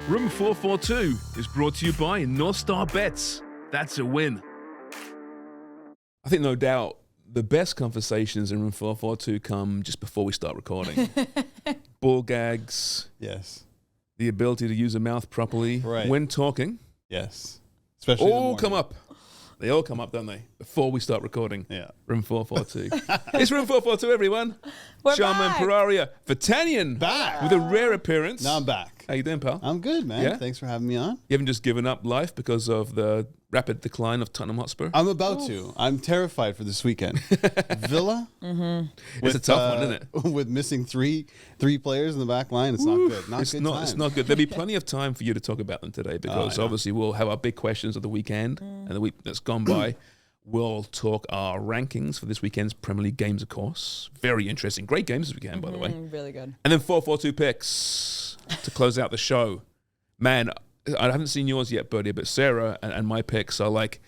Room 442 is brought to you by North Star Bets. That's a win. I think no doubt the best conversations in Room 442 come just before we start recording. Ball gags. Yes. The ability to use a mouth properly. Right. When talking. Yes. Especially all come up. They all come up, don't they? Before we start recording. Yeah. Room 442. It's Room 442, everyone. We're Shaman back. Pararia. Vatanian. Back. With a rare appearance. Now I'm back. How you doing, pal? I'm good, man. Yeah? Thanks for having me on. You haven't just given up life because of the rapid decline of Tottenham Hotspur? I'm about to. I'm terrified for this weekend. Villa? It's a tough one, isn't it? With missing three players in the back line, it's not good. Not It's good not. time. It's not good. There'll be plenty of time for you to talk about them today because I know. obviously we'll have our big questions of the weekend and the week that's gone by. We'll talk our rankings for this weekend's Premier League games, of course. Very interesting. Great games this weekend, by the way. Really good. And then 442 picks to close out the show. Man, I haven't seen yours yet, Birdie, but Sarah and my picks are like,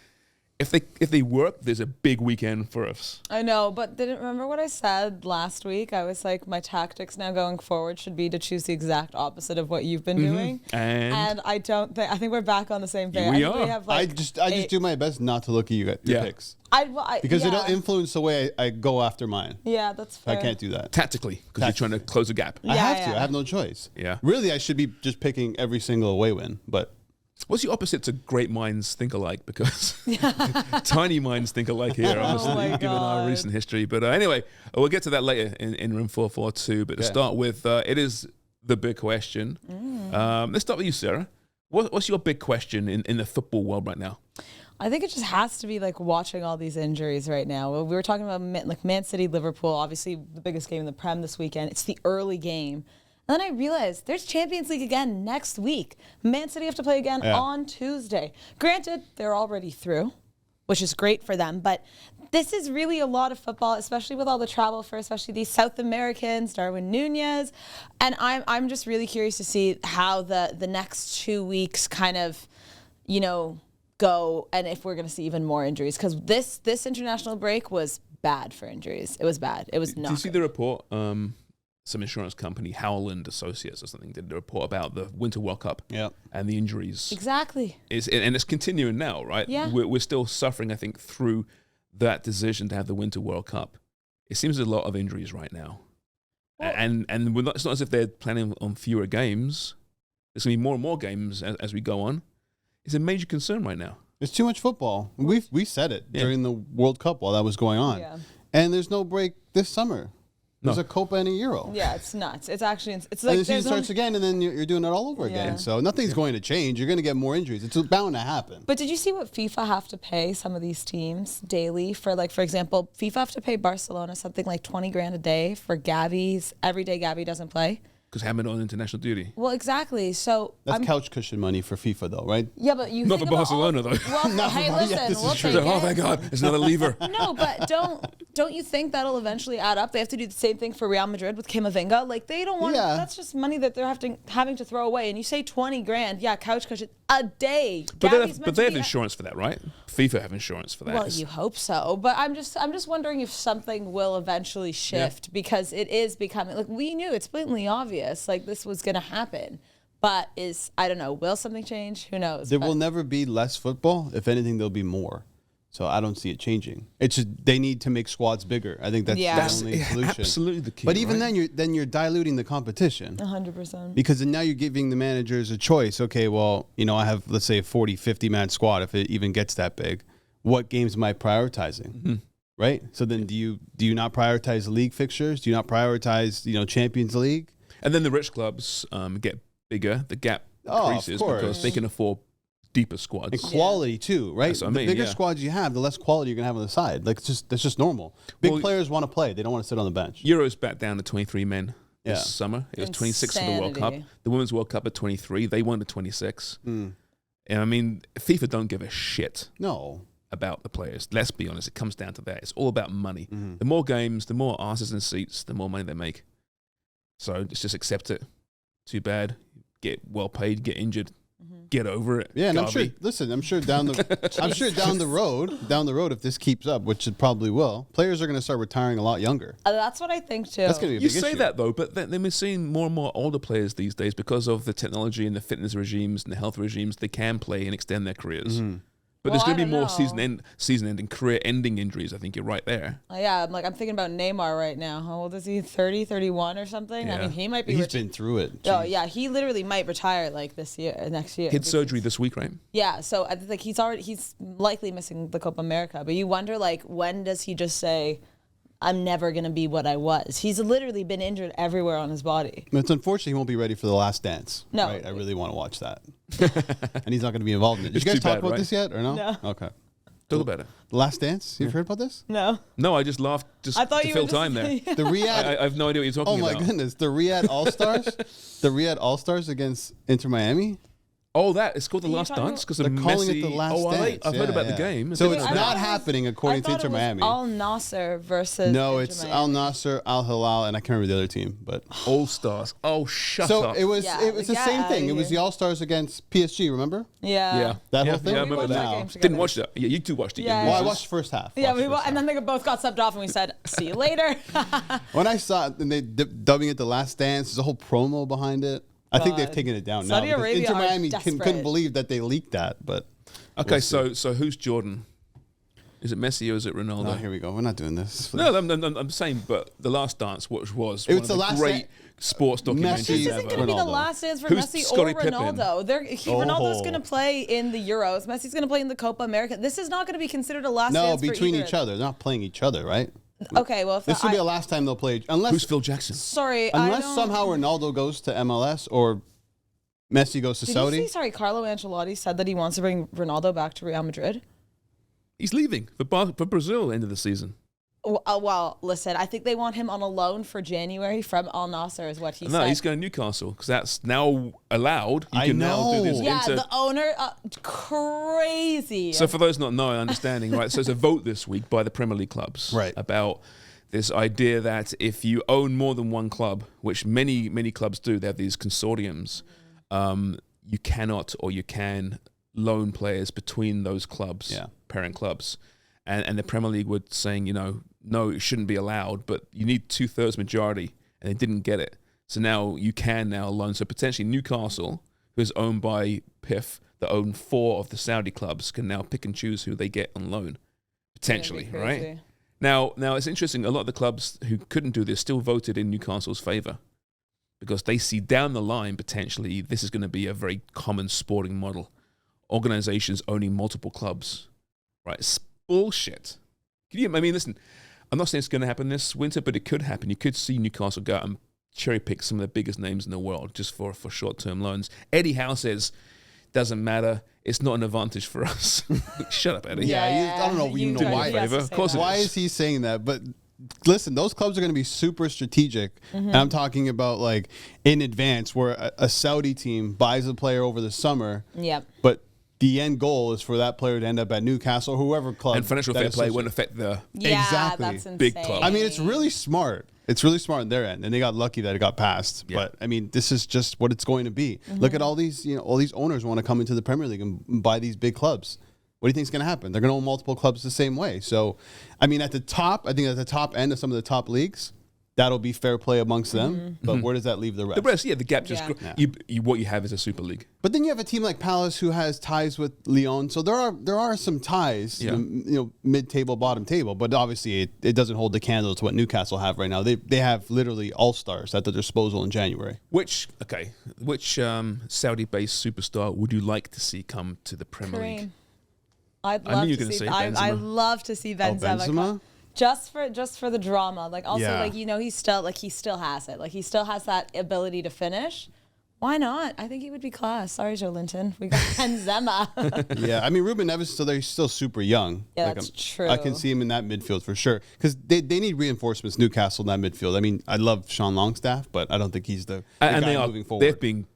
if they work, there's a big weekend for us. I know, but didn't remember what I said last week? I was like, my tactics now going forward should be to choose the exact opposite of what you've been doing. And I don't think, I think we're back on the same page. We I think are. have I like just do my best not to look at your Yeah. picks. Because yeah. it'll influence the way I go after mine. Yeah, that's fair. I can't do that. tactically, because you're trying to close a gap. I Yeah, have to. yeah. I have no choice. Yeah. Really, I should be just picking every single away win, but What's the opposite to great minds think alike? Because tiny minds think alike here, honestly, my given our God. recent history. But anyway, we'll get to that later in Room 442. But to Yeah. start with, it is the big question. Let's start with you, Sarah. What's your big question in the football world right now? I think it just has to be like watching all these injuries right now. We were talking about Man City, Liverpool, obviously the biggest game in the Prem this weekend. It's the early game. And then I realized there's Champions League again next week. Man City have to play again on Tuesday. Granted, they're already through, which is great for them, but this is really a lot of football, especially with all the travel for especially these South Americans, Darwin Nunez. And I'm just really curious to see how the next 2 weeks kind of, go, and if we're going to see even more injuries, because this international break was bad for injuries. It was bad. It was not. Do you see good. the report? Some insurance company, Howland Associates or something, did a report about the Winter World Cup and the injuries. Exactly. And it's continuing now, right? Yeah. We're still suffering, I think, through that decision to have the Winter World Cup. It seems there's a lot of injuries right now. Well- And it's not as if they're planning on fewer games. There's going to be more and more games as we go on. It's a major concern right now. there's too much football. We said it Yeah. during the World Cup while that was going on. Yeah. And there's no break this summer. There's No. a Copa and a Euro. Yeah, it's nuts. It's actually, it's And like the season there's starts again, and then you're doing it all over Yeah. again. So nothing's going to change. You're going to get more injuries. It's bound to happen. But did you see what FIFA have to pay some of these teams daily for, like, for example, FIFA have to pay Barcelona something like 20 grand a day for Gavi's, every day Gavi doesn't play? Because having it on international duty. Well, exactly. So That's couch cushion money for FIFA, though, right? yeah, but you Not think for about all- Barcelona, though. Well, Not for hey, Bar- yeah, listen, this is we'll true. take Oh, it. thank God. It's not a lever. No, but don't you think that'll eventually add up? They have to do the same thing for Real Madrid with Camavinga. Like, they don't want. Yeah. That's just money that they're having to throw away. And you say 20 grand, yeah, couch cushion a day. But Gavi's they meant to have be insurance for that, right? FIFA have insurance for that. Well, you hope so, but I'm just wondering if something will eventually shift because it is becoming, like, we knew it's blatantly obvious, like, this was going to happen, but I don't know, will something change? Who knows? There But will never be less football. If anything, there'll be more. So I don't see it changing. It's just they need to make squads bigger. I think that's Yeah. the That's only solution. absolutely the key. But even right? then you're diluting the competition 100%. because then now you're giving the managers a choice. Okay, well, I have, let's say, a 40, 50-man squad if it even gets that big. What games am I prioritizing? Right? So then do you not prioritize the league fixtures? Do you not prioritize, Champions League? And then the rich clubs get bigger. The gap Oh, of increases course. because they can afford deeper And squads. quality too, right? That's what I The mean, bigger yeah. squads you have, the less quality you're gonna have on the side. Like that's just normal. Big Well, players want to play; they don't want to sit on the bench. Euro's back down to 23 men this Yeah. summer. It was 26 for the World Cup. Insanity. The Women's World Cup at 23. They won at 26. Mm. And I mean, FIFA don't give a shit No, about the players. Let's be honest. It comes down to that. It's all about money. Mm-hmm. The more games, the more asses and seats, the more money they make. So let's just accept it. Too bad. Get well paid, get injured. Get over it. Yeah, and I'm Garvey. sure. Listen, I'm sure down the road, if this keeps up, which it probably will, players are going to start retiring a lot younger. That's what I think too. That's going to be a You big say issue. that though, but then we're seeing more and more older players these days because of the technology and the fitness regimes and the health regimes. They can play and extend their careers. But Well, there's going to I be don't more know. season-ending, career-ending injuries. I think you're right there. Yeah, I'm thinking about Neymar right now. How old is he? 30, 31 or something? I Yeah. mean, he might be. He's been through it. Oh Jeez. yeah, he literally might retire like next year. He had surgery this week, right? Yeah, so I think he's likely missing the Copa America. But you wonder, like, when does he just say, "I'm never gonna be what I was"? He's literally been injured everywhere on his body. It's unfortunate he won't be ready for The Last Dance. No. Right? I really want to watch that. And he's not going to be involved in it. Did It's you guys too talk bad, about right? this yet or no? No. Okay. Talk about it. The Last Dance? You've heard about this? No, No, I just laughed just I thought to you fill were time there. The Riyadh. I have no idea what you're talking Oh my about. goodness. The Riyadh All-Stars? The Riyadh All-Stars against Inter Miami? Oh, that it's called the Are you Last talking Dance because They're of calling Messi. it the Last oh, Dance. I've heard Yeah, about yeah. the game. So I it's didn't know not that. happening according to I Inter thought it was Miami. Al Nasser versus. No, Inter it's Miami. Al Nasser, Al Hilal, and I can't remember the other team. But All Stars. Oh, shut so up. it was Yeah, it was the get same outta thing. It was here. the All-Stars against PSG, remember? Yeah. Yeah. That yeah, whole thing? Yeah, I We remember watched that. that game game together. Didn't watch that. Yeah, you two watched it. Yeah, Well, I yeah. watched the first half. Yeah, Watched the first and half. then they both got subbed off, and we said, "See you later." When I saw it, and they dubbing it The Last Dance, there's a whole promo behind it. I think they've God. taken it down Saudi now. because Arabia Inter are Miami desperate. couldn't believe that they leaked that, but Okay, we'll see. so who's Jordan? Is it Messi or is it Ronaldo? Oh, here we go. We're not doing this. No, I'm saying, but The Last Dance, which was It one was of The the Last great Dan- sports Messi- documentaries This isn't ever. going to be the Ronaldo. last dance for Who's Messi Scottie or Pippen? Ronaldo. Oh. Ronaldo's going to play in the Euros. Messi's going to play in the Copa America. This is not going to be considered a last No, dance between for each other. They're not playing each other, right? Okay, well, if This will be the last time they'll play. Unless Who's Phil Jackson? sorry, I unless don't- somehow Ronaldo goes to MLS or Messi goes to Did Saudi. you see? Sorry, Carlo Ancelotti said that he wants to bring Ronaldo back to Real Madrid. He's leaving for Brazil end of the season. Well, listen, I think they want him on a loan for January from Al Nasser, is what he No, said. he's going to Newcastle because that's now allowed. You I can now do this know. yeah, inter- the owner, crazy. So for those not knowing, understanding, right? So there's a vote this week by the Premier League clubs, Right. about this idea that if you own more than one club, which many clubs do, they have these consortiums. You cannot or you can loan players between those clubs, Yeah. parent clubs, and the Premier League were saying, no, it shouldn't be allowed, but you need 2/3 majority, and they didn't get it. So now you can now loan. So potentially Newcastle, who is owned by PIF, that own 4 of the Saudi clubs, can now pick and choose who they get on loan, potentially, right? Now it's interesting. A lot of the clubs who couldn't do this still voted in Newcastle's favour because they see down the line potentially this is going to be a very common sporting model. Organizations owning multiple clubs, right? It's bullshit. Listen, I'm not saying it's going to happen this winter, but it could happen. You could see Newcastle go out and cherry pick some of the biggest names in the world just for short-term loans. Eddie Howe says, doesn't matter. It's not an advantage for us. Shut up, Eddie. Yeah, I don't know. You know do me a why? favor. Of course it Why is he saying that? But listen, those clubs are going to be super strategic. And I'm talking about like in advance, where a Saudi team buys a player over the summer. Yep. But the end goal is for that player to end up at Newcastle, or whoever club. And financial that fair play associates- won't affect the... Yeah, Exactly. that's insane. Big club. I mean, it's really smart. It's really smart on their end, and they got lucky that it got passed. Yeah. But I mean, this is just what it's going to be. Look at all these, all these owners want to come into the Premier League and buy these big clubs. What do you think is going to happen? They're going to own multiple clubs the same way. So, I mean, at the top, I think at the top end of some of the top leagues, that'll be fair play amongst them. But where does that leave the rest? The rest, the gap just... Yeah. What you have is a Super League. But then you have a team like Palace who has ties with Lyon, so there are some ties, Yeah. mid-table, bottom table. But obviously, it doesn't hold the candle to what Newcastle have right now. They have literally all stars at their disposal in January. Which Saudi-based superstar would you like to see come to the Premier League? Kareem. I'd I knew love you were to gonna see. say I Benzema. love to see Benzema. Benzema? come. Just for the drama, like also Yeah. he still has it, like he still has that ability to finish. Why not? I think he would be class. Sorry, Joe Linton. We got Benzema. Yeah, I mean Ruben Neves, so they're still super young. Yeah, that's true. I can see him in that midfield for sure because they need reinforcements. Newcastle in that midfield. I mean, I love Sean Longstaff, but I don't think he's the And guy they are moving forward. they've been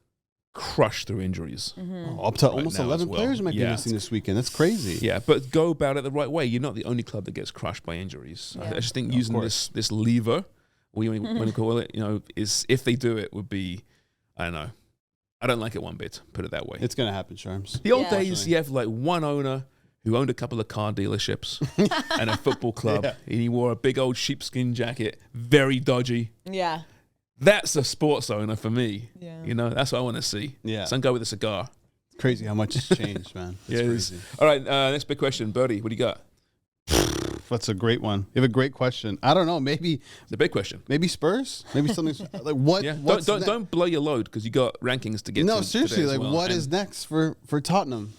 crushed through injuries. Up to almost now 11 as well. players might be Yeah. missing this weekend. That's crazy. Yeah, but go about it the right way. You're not the only club that gets crushed by injuries. I just think using course. this lever, we want to call it, is if they do it would be, I don't know. I don't like it one bit. Put it that way. It's gonna happen, Sharms. The old Yeah. days, you have like one owner who owned a couple of car dealerships and a football club, Yeah. and he wore a big old sheepskin jacket, very dodgy. Yeah. That's a sports owner for me. Yeah. You know, that's what I want to see. Yeah. Some guy with a cigar. Crazy how much has changed, man. It's Yeah, it is. crazy. All right, next big question. Birdie, what do you got? That's a great one. You have a great question. I don't know. Maybe It's a big question. Spurs. Maybe something's like what? Yeah, what's don't blow your load because you got rankings to get to. No, today seriously. as Like, well. what And is next for Tottenham?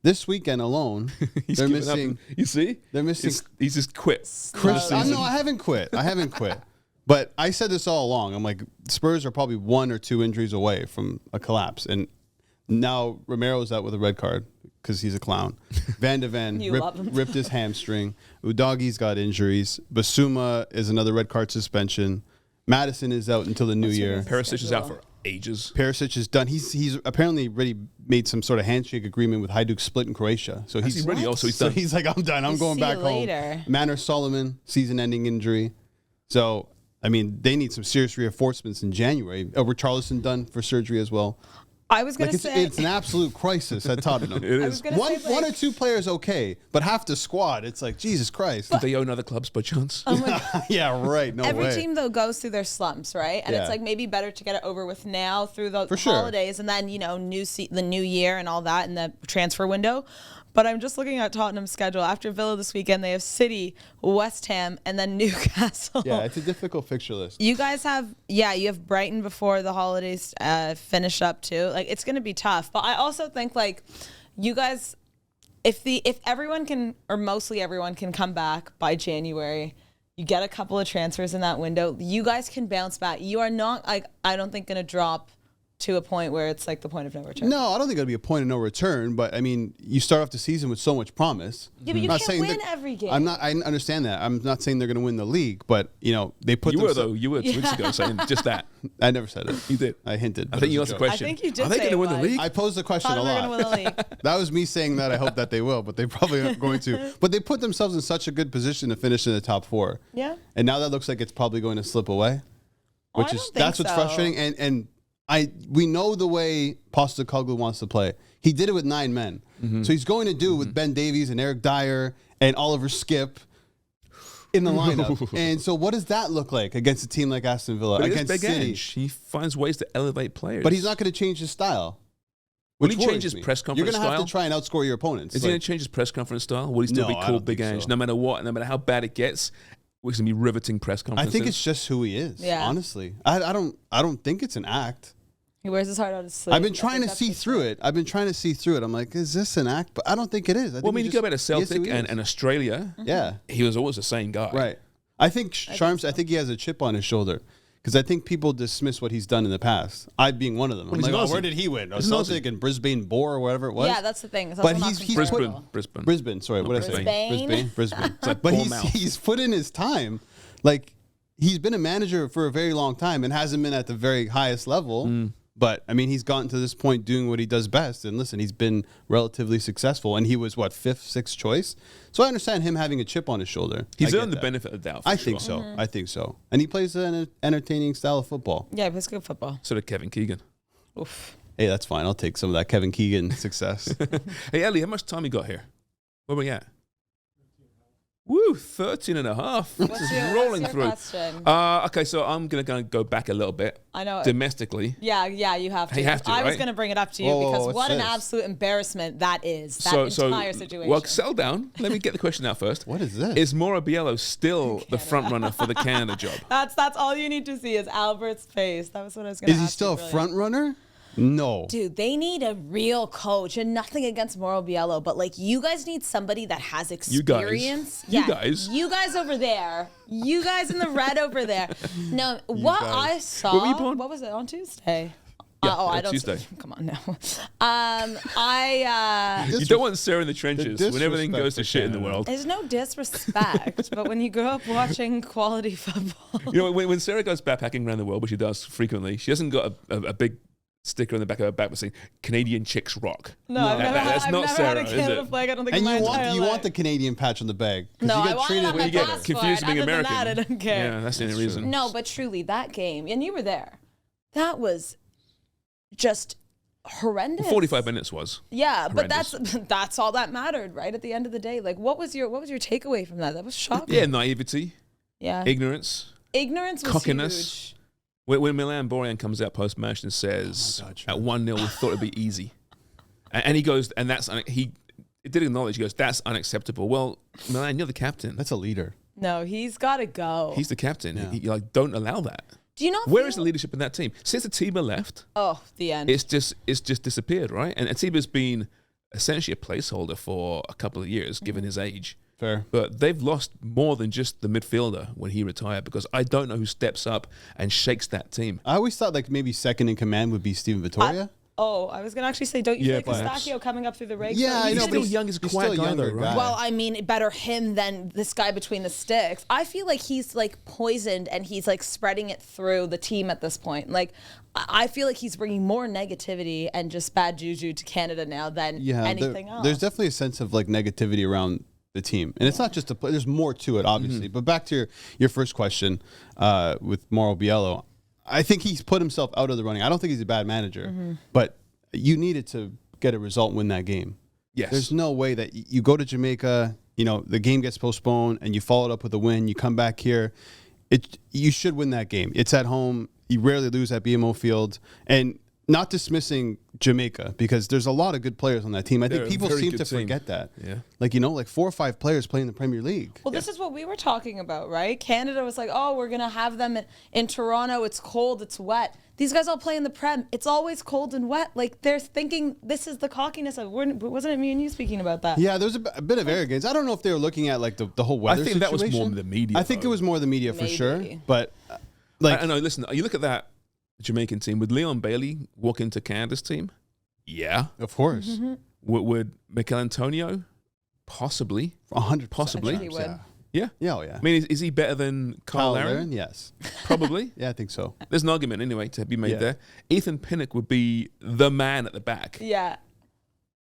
This weekend alone, he's they're giving up. missing. You see? They're missing. He's just quit. Chris, No, no, I haven't quit. I haven't quit. But I said this all along. I'm like, Spurs are probably 1 or 2 injuries away from a collapse. And now Romero's out with a red card because he's a clown. Van de Ven You love him. ripped his hamstring. Udogi's got injuries. Basuma is another red card suspension. Madison is out until the new What's your year. guys' Perisic is out schedule? for ages. Perisic is done. He's apparently already made some sort of handshake agreement with Hajduk Split in Croatia. So Has he's he really? Also, he's so done. he's like, I'm done. I'm We'll going see back you home. later. Manor Solomon, season-ending injury. So, I mean, they need some serious reinforcements in January. Richarlison done for surgery as well. I was gonna Like say it's an absolute crisis at Tottenham. It I is. was gonna One, say, one or like, two players okay, but half the squad, it's like Jesus Christ. Do they own other clubs by chance? Yeah, right. No every way. team though goes through their slumps, right? And it's Yeah. like maybe better to get it over with now through the For sure. holidays, and then the new year and all that, and the transfer window. But I'm just looking at Tottenham's schedule. After Villa this weekend, they have City, West Ham, and then Newcastle. Yeah, it's a difficult fixture list. You guys have, you have Brighton before the holidays finish up too. Like, it's going to be tough. But I also think, like, you guys, if everyone can, or mostly everyone can come back by January, you get a couple of transfers in that window, you guys can bounce back. You are not, like, I don't think, going to drop to a point where it's like the point of no return. No, I don't think it'll be a point of no return. But I mean, you start off the season with so much promise. Yeah, but you I'm not can't saying win that- every game. I understand that. I'm not saying they're going to win the league, but they put. You were themse- though. You were 2 weeks ago saying just that. I never said it. You did. I hinted. I but think it you was asked a the joke. question. I think you did Are they say going to it win the was. league? I posed the question Thought a they were lot. going to win the league. That was me saying that I hope that they will, but they probably aren't going to. But they put themselves in such a good position to finish in the top 4. Yeah. And now that looks like it's probably going to slip away, Oh, which I is don't think that's what's so. frustrating. And we know the way Postecoglou wants to play. He did it with 9 men, so he's going to do it with Ben Davies and Eric Dyer and Oliver Skip in the lineup. And so, what does that look like against a team like Aston Villa, But it is against Big City? Ange. He finds ways to elevate players. But he's not going to change his style. Will which he change worries his me. press You're conference going to have style? to try and outscore your opponents. Is he going Like, to change his press conference style? Will he still No, be I called don't Big think Ange? so. No matter what, no matter how bad it gets, we're going to be riveting press I conferences. think it's just who he is. Yeah. Honestly, I don't think it's an act. He wears his heart on his sleeve. I've been I trying think to that's see what's through right. it. I'm like, is this an act? But I don't think it is. Well, I mean, you go back to Celtic and Australia. yeah, He was always the same guy. right. I think Sharms. I think he has a chip on his shoulder because I think people dismiss what he's done in the past. I being one of them. I'm he's like, an Aussie. where did he win? He's an Celtic and Brisbane Boar or whatever it was. Yeah, that's the thing. It's But also not he's comparable. Brisbane. Brisbane. Sorry, what did I say? Brisbane. Brisbane. like But Bournemouth. he's put in his time. Like he's been a manager for a very long time and hasn't been at the very highest level. But I mean, he's gotten to this point doing what he does best. And listen, he's been relatively successful. And he was what, 5th, 6th choice. So I understand him having a chip on his shoulder. He's I get earned the that. benefit of the doubt. For I sure. think so. I think so. And he plays an entertaining style of football. Yeah, he plays good football. So did Kevin Keegan. Oof. Hey, that's fine. I'll take some of that Kevin Keegan success. Hey, Ellie, how much time you got here? Where we at? Woo, 13 and a half. This is rolling what's through. your question? Okay, so I'm going to go back a little bit. I know. Domestically. Yeah, you have to. You have to, I was right? going to bring it up to you Whoa, because what's what an this? absolute embarrassment that is. That entire situation. Well, settle down. Let me get the question out first. What is this? Is Mauro Biello still the front runner for the Canada job? That's all you need to see is Albert's face. That was what I was going to Is ask he still you, a really. front runner? No. Dude, they need a real coach, and nothing against Mauro Biello, but like you guys need somebody that has You guys. experience. You guys. You guys over there. You guys in the red over there. No, what guys. I saw. Where were you born? What was it on Tuesday? Yeah, I don't. Tuesday. Come on now. You don't want Sarah in the trenches The when everything disrespect goes to for shit in the Canada. world. There's no disrespect, but when you grow up watching quality football, You know, when Sarah goes backpacking around the world, which she does frequently, she hasn't got a big sticker on the back of her back saying "Canadian chicks rock." no, I've never, that's I've not never Sarah, had a is Canada it? flag. I don't think And in my you entire want life. the Canadian patch on the bag. 'cause No, you I get want it treated on When my you get passport. confused being Other than American. that, I don't care. Yeah, that's the only That's reason. No, but truly, that game, and you were there, that was just horrendous. 45 minutes was. Yeah, but horrendous. that's all that mattered, right? At the end of the day, like, what was your takeaway from that? That was shocking. Yeah, naivety, Yeah. ignorance, Ignorance was cockiness. huge. When Milan Borjan comes out post-match and says, at 1-0, we thought it'd be easy. And he goes, and he did acknowledge, he goes, that's unacceptable. Well, Milan, you're the captain. That's a leader. No, he's got to go. He's the captain. Yeah. He like, don't allow that. Do you not Where feel- is the leadership in that team? Since Atiba left, Oh, the end. it's just disappeared, right? And Atiba's been essentially a placeholder for a couple of years, given his age. Fair. But they've lost more than just the midfielder when he retired, because I don't know who steps up and shakes that team. I always thought like maybe second in command would be Steven Vittoria. I was going to actually say, don't you Yeah, feel like perhaps. Eustachio coming up through the ranks? Yeah, I He's know, still but young, he's a he's quiet still guy though, younger right? guy. Well, I mean, better him than this guy between the sticks. I feel like he's like poisoned and he's like spreading it through the team at this point. Like, I feel like he's bringing more negativity and just bad juju to Canada now than anything else. There's definitely a sense of like negativity around the team, and it's not just a play. There's more to it, obviously. But back to your first question with Mauro Biello, I think he's put himself out of the running. I don't think he's a bad manager, but you needed to get a result, win that game. Yes. There's no way that you go to Jamaica, the game gets postponed, and you follow it up with a win. You come back here, you should win that game. It's at home. You rarely lose at BMO Field, and not dismissing Jamaica, because there's a lot of good players on that team. I They're think a people very seem good to team. forget that. Yeah. Like 4 or 5 players playing in the Premier League. Well, this is what we were talking about, right? Canada was like, oh, we're going to have them in Toronto. It's cold. It's wet. These guys all play in the Prem. It's always cold and wet. Like, they're thinking this is the cockiness of, wasn't it me and you speaking about that? Yeah, there was a bit of arrogance. I don't know if they were looking at like the whole weather think that was more situation. the media, I think though. it was more the media for Maybe. sure. But like, I know, listen, you look at that Jamaican team. Would Leon Bailey walk into Canada's team? Yeah. of course, Would Mikel Antonio? Possibly. 100%. Possibly. I think he would. Yeah. Yeah, oh yeah. I mean, is he better than Kyle Larin? Larin, yes. Probably. Yeah, I think so. There's an argument anyway to be made Yeah. there. Ethan Pinnock would be the man at the back, Yeah.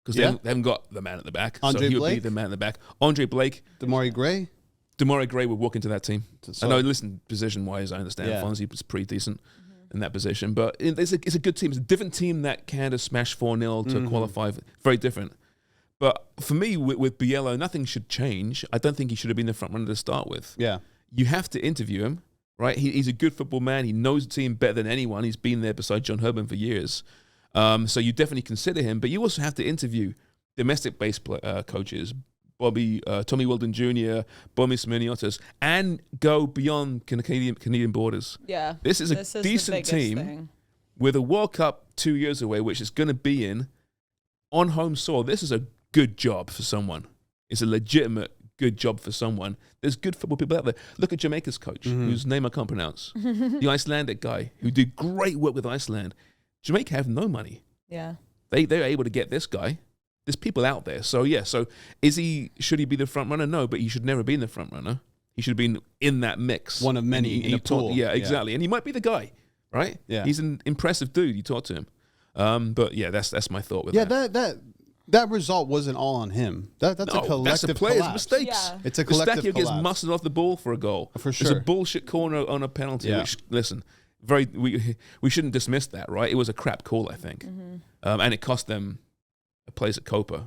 because Yeah. they haven't got the man at the back. Andre so he would be Blake? the man at the back. Andre Blake, Damari Gray. Damari Gray would walk into that team. So- I know, listen, position-wise, I understand. Yeah. Fonzie was pretty decent in that position. But it's a good team. It's a different team that Canada smashed 4-0 to qualify. Very different. But for me, with Biello, nothing should change. I don't think he should have been the front runner to start with. Yeah. You have to interview him, right? He's a good football man. He knows the team better than anyone. He's been there beside John Herman for years. So you definitely consider him. But you also have to interview domestic-based coaches, Tommy Weldon Jr., Bomis Miniotis, and go beyond Canadian borders. Yeah. This is a the decent biggest team thing. with a World Cup 2 years away, which is going to be on home soil. This is a good job for someone. It's a legitimate good job for someone. There's good football people out there. Look at Jamaica's coach, whose name I can't pronounce. The Icelandic guy who did great work with Iceland. Jamaica have no money. Yeah. They're able to get this guy. There's people out there. So yeah, should he be the front runner? No, but he should never be in the front runner. He should have been in that mix. One of many And in a pool. Yeah, Yeah. exactly. And he might be the guy, right? Yeah. He's an impressive dude. You talk to him. But yeah, that's my thought with Yeah, that. that result wasn't all on him. That's a collective that's the player's collapse. mistakes. Yeah. It's a collective Eustachio gets collapse. mustered off the ball for a goal. For There's sure. a bullshit corner on a penalty. Yeah. Which, listen, we shouldn't dismiss that, right? It was a crap call, I think, and it cost them a place at Copa.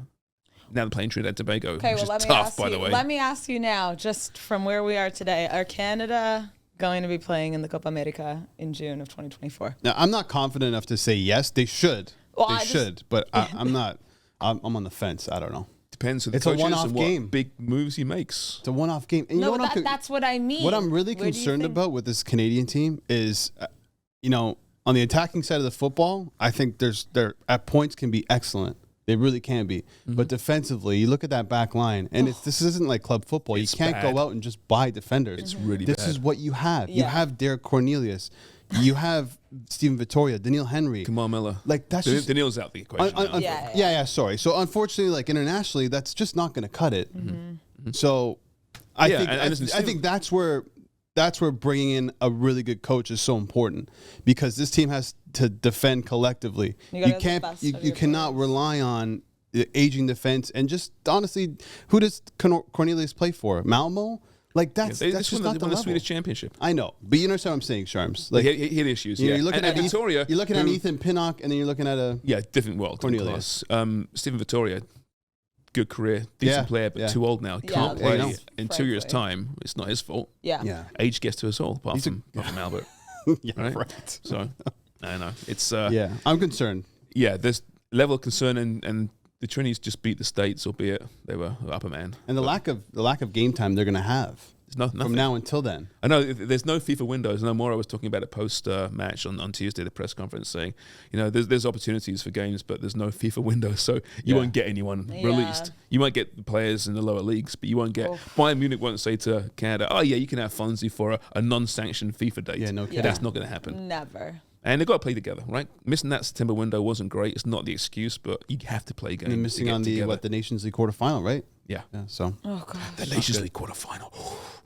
Now they're playing Trinidad and Tobago, Okay, which well, is let me tough, ask by you. the way. Let me ask you now, just from where we are today, are Canada going to be playing in the Copa America in June of 2024? Now, I'm not confident enough to say yes. They should. Well, they I just- should. But I'm not. I'm on the fence. I don't know. Depends who the It's a coach is one-off and what game. big moves he makes. It's a one-off game. And you No, know what but I'm that's what I mean. What I'm really Where do you concerned think- about with this Canadian team is, on the attacking side of the football, I think they're at points can be excellent. They really can be. But defensively, you look at that back line, and this isn't like club football. It's you can't bad. go out and just buy defenders. It's really this bad. is what you have. You Yeah. have Derek Cornelius. You have Steven Vittoria, Daniil Henry. Kamar Miller. Like, that's just- Daniil's out the equation now. Yeah. Sorry. So unfortunately, like internationally, that's just not going to cut it. So I Yeah, think and listen, I think that's where bringing in a really good coach is so important, because this team has to defend collectively. You gotta You have the can't. best You, of you your cannot players. rely on the aging defense, and just honestly, who does Cornelius play for? Malmo. Like Yeah, that's they that's just just not the won the level. Swedish championship. I know, but you understand what I'm saying, Sharms. Like Like he had issues. you know, Yeah, you're looking and at Vittoria. You're looking at who- Ethan Pinnock, and then you're looking at a Yeah, different world. Cornelius. Class. Stephen Vittoria, good career, decent Yeah, player, but yeah. too old now. Yeah, Can't I know. play in 2 years' Frankly. time. It's not his fault. Yeah. yeah. Age gets to us all, apart He's a- from Albert. Yeah, Right? right. So, I know. It's, Yeah, I'm concerned. there's level of concern, and the Trinis just beat the States, albeit they were upper man. And the lack of game time they're going to have There's nothing. from now until then. I know there's no FIFA windows. No more. I was talking about it post match on Tuesday, the press conference, saying, there's opportunities for games, but there's no FIFA window, so you Yeah. won't get anyone Yeah. released. You might get the players in the lower leagues, but you won't get. Oof. Bayern Munich won't say to Canada, "Oh yeah, you can have Fonzie for a non-sanctioned FIFA date." Yeah, no kidding. That's not going to happen. Never. And they've got to play together, right? Missing that September window wasn't great. It's not the excuse, but you have to play games. And they're to missing get on together. the Nations League quarterfinal, right? Yeah. Yeah. So Oh god. The Nations League quarterfinal.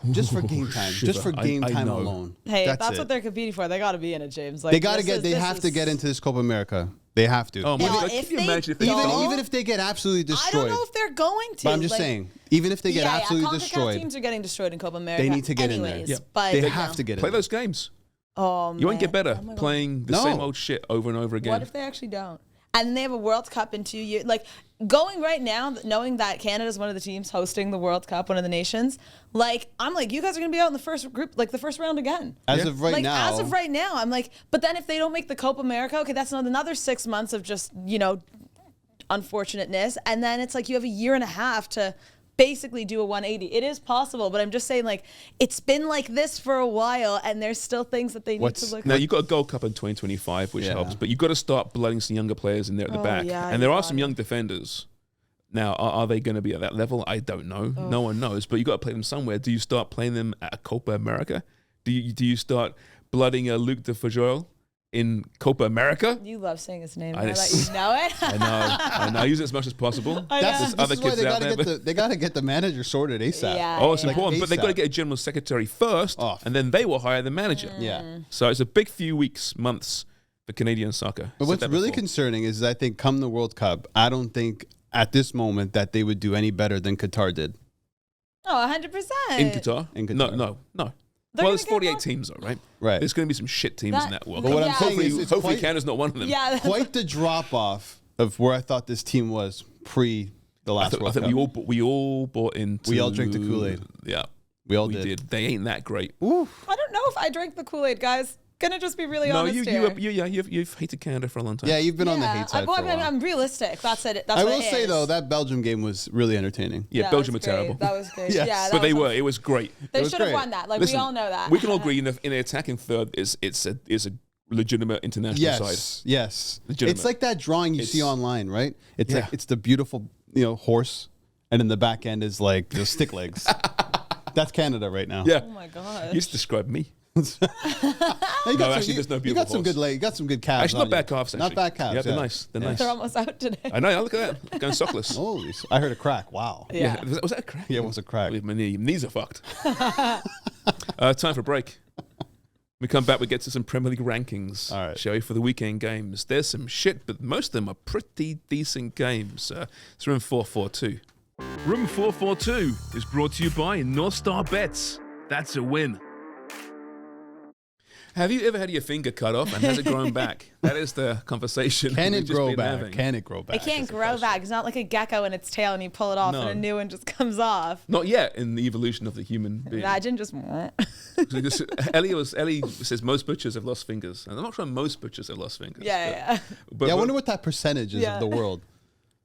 just for game time, just for Shiver. game I time know. alone. Hey, that's that's it. what they're competing for. They got to be in it, James. Like They got to this get. is- They this have to is- get into this Copa America. They have to. Oh my Well, God! if Can you they imagine if they don't- don't? Even if they get absolutely I destroyed. don't know if they're going to. But I'm just like, saying, even if they get yeah, absolutely CONCACAF destroyed, teams are getting destroyed in Copa America. they need to get in there. anyways, Yeah. But they you have know. to get in Play there. those games. Oh, You won't get man. better Oh my God. playing the No. same old shit over and over again. What if they actually don't? And they have a World Cup in 2 years. Like going right now, knowing that Canada's one of the teams hosting the World Cup, one of the nations. Like I'm like, you guys are gonna be out in the first group, like the first round again. As Yeah. of right like now, as of right now, I'm like, but then if they don't make the Copa America, okay, that's another 6 months of just unfortunateness, and then it's like you have a year and a half to basically do a 180. It is possible, but I'm just saying, like, it's been like this for a while, and there's still things that they need What's- to look Now at. you've got a Gold Cup in 2025, which Yeah. helps, but you've got to start blooding some younger players in there at the Oh, back. yeah, And there you are got some it. young defenders. Now, are they going to be at that level? I don't know. No one knows. But you got to play them somewhere. Do you start playing them at a Copa America? Do you start blooding a Luke de Fajol in Copa America? You love saying his name. I I just- let you know it. I know. I use it as much as possible. I that's know. There's this other is why kids they out gotta there, get but- they gotta get the manager sorted ASAP. Yeah. Oh, it's yeah. important, but they've got to ASAP. get a general secretary first, Off. and then they will hire the manager. Yeah. So it's a big few weeks, months for Canadian soccer. But Said what's that really before. concerning is I think come the World Cup, I don't think at this moment that they would do any better than Qatar did. Oh, 100%. in Qatar? In No, Qatar. no. They're Well, gonna there's get 48 more- teams, though, right? Right. There's going to be some shit teams in that World But Cup. what I'm saying hopefully, is it's hopefully quite- Canada's not one of them. Yeah. Quite the drop off of where I thought this team was pre the I, last th- I World think Cup. we all bought into. We all drank the Kool-Aid. Yeah, We all we did. did. They ain't that great. I don't know if I drank the Kool-Aid, guys. Gonna just be really No, honest here. you've hated Canada for a long time. Yeah, you've been on the Yeah, hate side well, for a while. I'm realistic. That's it. That's I what will it say is. though that Belgium game was really entertaining. Yeah, Yeah, Belgium are that's great. terrible. That was great. Yes. Yeah, that but they was were. It was great. They was should have great. won that. Like Listen, we all know that. We can all agree in the attacking third is a legitimate international Yes, side. yes. Legitimate. It's like that drawing you see It's- online, right? It's Yeah. like it's the beautiful, horse, and in the back end is like the stick legs. That's Canada right now. Yeah, Oh my god. you just described me. You got No, actually, there's no You beautiful got some horse. good legs. You got some good calves. Actually, not on bad you. calves. Not Actually. bad calves. Yeah, they're nice. They're nice. They're almost out today. I know. Look at that. Going sockless. Holy! I heard a crack. Wow. Yeah. Was that a crack? Yeah, it was a crack. My knees are fucked. Time for a break. We come back, we get to some Premier League rankings. All right. Shall we, for the weekend games. There's some shit, but most of them are pretty decent games. It's Room 442. Room 442 is brought to you by North Star Bets. That's a win. Have you ever had your finger cut off and has it grown back? That is the conversation. Can we've it just grow been back? having. Can it grow back? It can't grow back. It's not like a gecko in its tail and you pull it off No. and a new one just comes off. Not yet in the evolution of the human being. Imagine just. Ellie says most butchers have lost fingers. And I'm not sure most butchers have lost fingers. Yeah. But, Yeah, I wonder what that percentage is Yeah. of the world.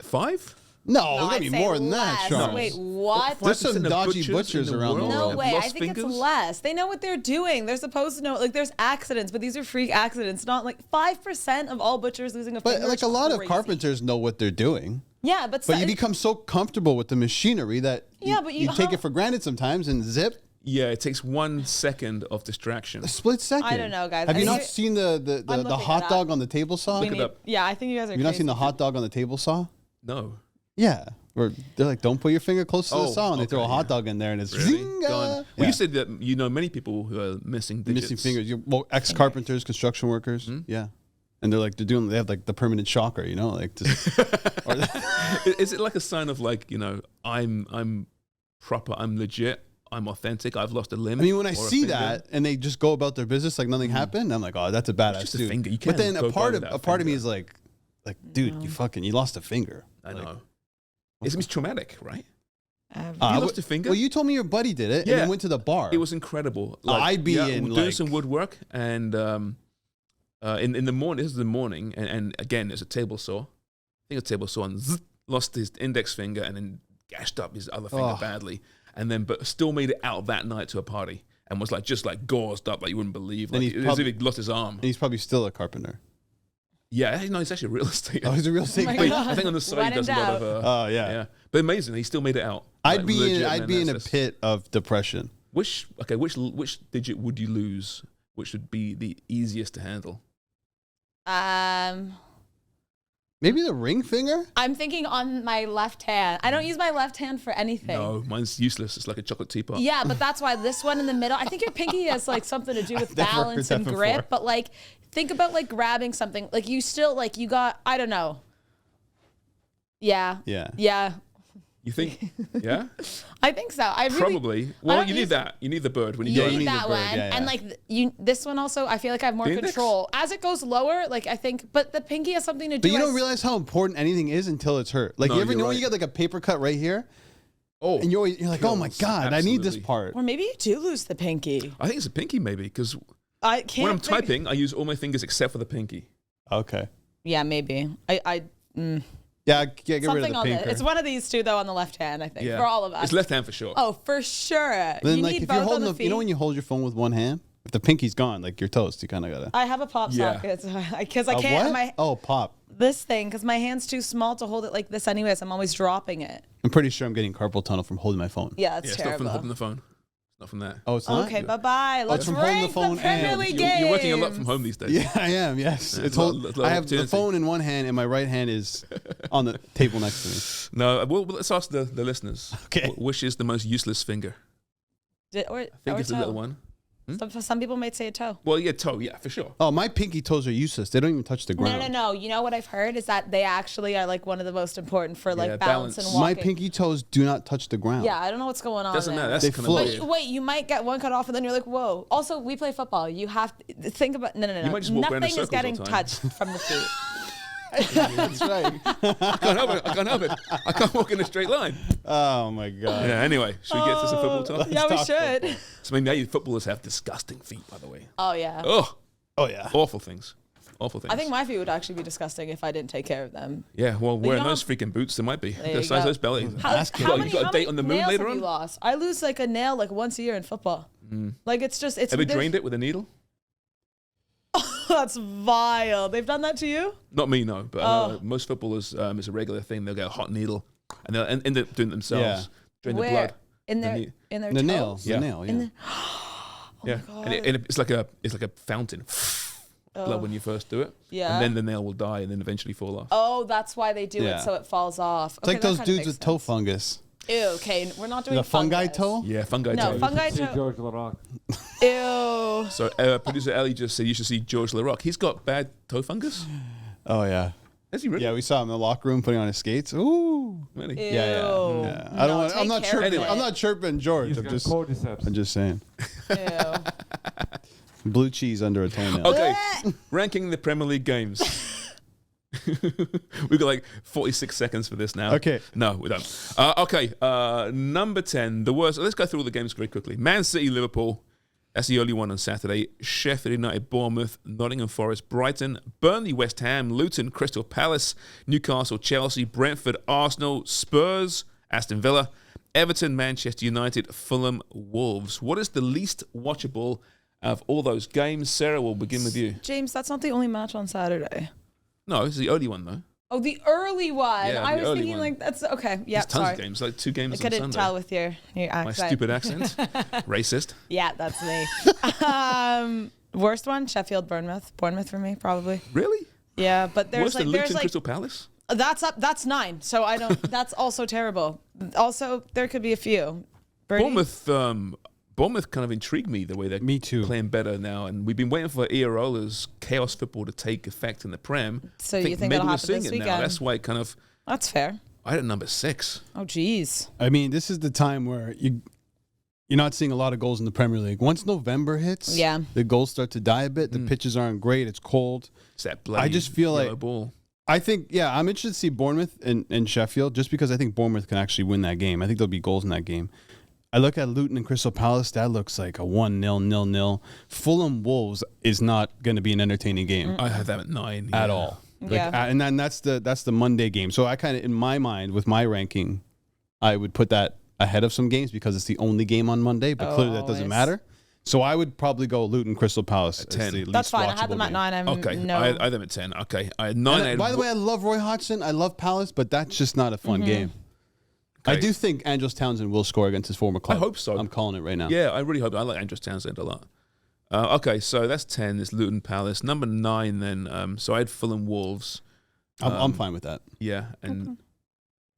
5? No, No, it's gotta I'd be say more than that, less. Charles. Wait, what? There's some 5% of dodgy butchers butchers in the around the world? No world. way. I Lost think fingers? it's less. They know what they're doing. They're supposed to know. Like, there's accidents, but these are freak accidents. Not like 5% of all butchers losing a But finger. like is a lot of crazy. carpenters know what they're doing. Yeah, but But you become so comfortable with the machinery that Yeah, but you you- take how- it for granted sometimes and zip. Yeah, it takes 1 second of distraction. A split second. I don't know, guys. Have I you think not it- seen the I'm the looking hot it dog up. on the table saw? We Look it need- up. Yeah, I think you guys are. Have you not crazy. seen the hot dog on the table saw? No. Yeah. Where they're like, don't put your finger close to the Oh, saw, and they throw a okay, hot yeah. dog in there, and it's Really? zinga. Gone. Well, Yeah. you said that you know many people who are missing digits. Missing fingers. Well, ex carpenters, construction workers. Hmm? Yeah. And they're like they have like the permanent shocker, like just or Is it like a sign of like, I'm proper, I'm legit? I'm authentic. I've lost a limb. I mean, when I or a see finger. that and they just go about their business like nothing happened, I'm like, oh, that's a badass just a dude. finger. You But can't then go a part by of without a part of me finger. is like, dude, you lost a finger. I Like, know. It's traumatic, right? uh, You lost a finger? Well, you told me your buddy did it and Yeah. then went to the bar. It was incredible. I'd be in, doing like- some woodwork, and in the morning. This is the morning, and again, there's a table saw. I think a table saw, and lost his index finger, and then gashed up his other finger Oh. badly, and then but still made it out that night to a party, and was just gauzed up like you wouldn't believe. Like, he's it was as probably- if he lost his arm. and he's probably still a carpenter. Yeah, no, he's actually real estate. Oh, he's a real estate my guy. God. I think on the side When he does a in lot of. doubt. Oh, yeah. But amazing, he still made it out. I'd Like, be legit, in man, a that's- pit of depression. Which digit would you lose? Which would be the easiest to handle? Maybe the ring finger? I'm thinking on my left hand. I don't use my left hand for anything. No, mine's useless. It's like a chocolate teapot. Yeah, but that's why this one in the middle. I think your pinky has like something to do with never heard balance that and before. grip. But like, think about like grabbing something. Like you still like you got. I don't know. Yeah. Yeah. Yeah. You think? Yeah, I think so. I really, probably. Well, don't you need use- that. You need the bird when you You go. you need need that the bird, one, yeah, and yeah. like this one also. I feel like I have more The index? control as it goes lower. Like I think, but the pinky has something to do. But you don't with- realize how important anything is until it's hurt. Like No, you ever you're know when right. you get like a paper cut right here, Oh, and you're like, oh my kills. god, I need this Absolutely. part. Or maybe you do lose the pinky. I think it's a pinky maybe because I can't. when I'm think- typing, I use all my fingers except for the pinky. Okay. Yeah, maybe. Yeah, get rid of Something the on pinker. it. It's one of these two though on the left hand. I think Yeah, for all of us. It's left hand for sure. Oh, for sure. Then you like need if both you're on holding the the, feet. you know when you hold your phone with one hand, if the pinky's gone, like you're toast. You kind of gotta. I have a pop Yeah. socket because I A can't. what? My Oh, pop. this thing because my hand's too small to hold it like this. Anyways, I'm always dropping it. I'm pretty sure I'm getting carpal tunnel from holding my phone. Yeah, yeah, it's it's not from terrible. holding the phone. It's not from that. Oh, it's not. Okay, bye bye. Let's from holding the rank phone the Premier and- League You're working a lot games. from home these days. Yeah, I am. Yes, Yeah, it's a lot- hold, lot of I have the opportunity. phone in one hand and my right hand is on the table next to me. No, well, let's ask the listeners. Okay. Which is the most useless finger? Or I think it's the little one. Some people might say a toe. Well, yeah, toe. Yeah, for sure. Oh, my pinky toes are useless. They don't even touch the ground. No. You know what I've heard is that they actually are like one of the most important for like Yeah, balance balance. and My walking. pinky toes do not touch the ground. Yeah, I don't know what's going on. Doesn't there. matter. That's They kind float. of But weird. wait, you might get one cut off, and then you're like, "Whoa!" Also, we play football. You have to think about no. You might just walk around in Nothing is circles getting all the time. touched from the feet. That's right. I can't help it. I can't help it. I can't walk in a straight line. Oh my god. Yeah. Anyway, should we get to some football talk? Yeah, we talk should. So I mean, now footballers have disgusting feet, by the way. Oh yeah. Oh, Oh yeah. awful things. Awful things. I think my feet would actually be disgusting if I didn't take care of them. Yeah. Well, wearing don't those have- freaking boots, there might be. There The you size of go. those bellies. Ask him. What, you got a date on the moon nails later have on? you lost? I lose like a nail like once a year in football. Like it's just it's. Have you there's- drained it with a needle? That's vile. They've done that to you? Not me, no. But I Oh. know most footballers, it's a regular thing. They'll get a hot needle and they'll end up doing it themselves. Yeah. Drain Where? the blood. In The their knee. in their The toes? nail. Yeah. The nail. Yeah. In the- Yeah. And, it's like a fountain. Blood when you first do it. Yeah. And then the nail will die and then eventually fall off. Oh, that's why they do Yeah. it so it falls off. It's like those dudes with toe fungus. Ew, okay, we're not doing The fungi fungus. toe. Yeah, fungi No, toe. fungi See toe. George Larac. Ew. So producer Ellie just said you should see George Larac. He's got bad toe fungus. Oh yeah. Has he really? Yeah, we saw him in the locker room putting on his skates. Ooh. Really? Ew. Yeah. No, I don't want. I'm take not care of chirping. it. I'm not chirping George. He's I'm got just. cordyceps. I'm just saying. Ew. Blue cheese under a toenail. Okay, ranking the Premier League games. We've got like 46 seconds for this now. Okay. No, we don't. Okay, number 10, the worst. Let's go through all the games very quickly. Man City, Liverpool. That's the early one on Saturday. Sheffield United, Bournemouth, Nottingham Forest, Brighton, Burnley, West Ham, Luton, Crystal Palace, Newcastle, Chelsea, Brentford, Arsenal, Spurs, Aston Villa, Everton, Manchester United, Fulham, Wolves. What is the least watchable of all those games? Sarah, we'll begin with you. James, that's not the only match on Saturday. No, this is the early one, though. Oh, the early one. Yeah, I the was early thinking one. like that's okay. Yeah, There's tons sorry. of games, like 2 games I on couldn't Sunday. tell with your My accent. stupid accent. Racist. Yeah, that's me. Worst one, Sheffield, Bournemouth for me probably. Really? Yeah, but there's Worse like than there's Luton, like Crystal Palace? that's up. That's 9. So I don't. That's also terrible. Also, there could be a few. Birdie? Bournemouth kind of intrigued me the way they're Me too. playing better now, and we've been waiting for Iarola's chaos football to take effect in the Prem. So I you think maybe that'll we're happen seeing this it now. weekend? That's why it kind of That's fair. I had it number 6. Oh, geez. I mean, this is the time where You're not seeing a lot of goals in the Premier League. Once November hits, Yeah. the goals start to die a bit. The pitches aren't great. It's cold. It's that bloody I just feel yellow like- ball. I think, I'm interested to see Bournemouth and Sheffield just because I think Bournemouth can actually win that game. I think there'll be goals in that game. I look at Luton and Crystal Palace. That looks like a 1-0, 0-0. Fulham Wolves is not going to be an entertaining game I have that at 9 at all. Yeah. And then that's the Monday game. So I kind of, in my mind, with my ranking, I would put that ahead of some games because it's the only game on Monday. But clearly that doesn't always. matter. So I would probably go Luton Crystal Palace At as 10. the least That's fine. I watchable had them at game. 9. I'm Okay, no. I had them at 10. Okay, I had 9. And by the way, I love Roy Hodgson. I love Palace, but that's just not a fun game. I Okay. do think Andros Townsend will score against his former club. I hope so. I'm calling it right now. Yeah, I really hope. I like Andros Townsend a lot. Okay, so that's 10. It's Luton Palace. Number 9 then. So I had Fulham Wolves. I'm fine with that. Yeah, and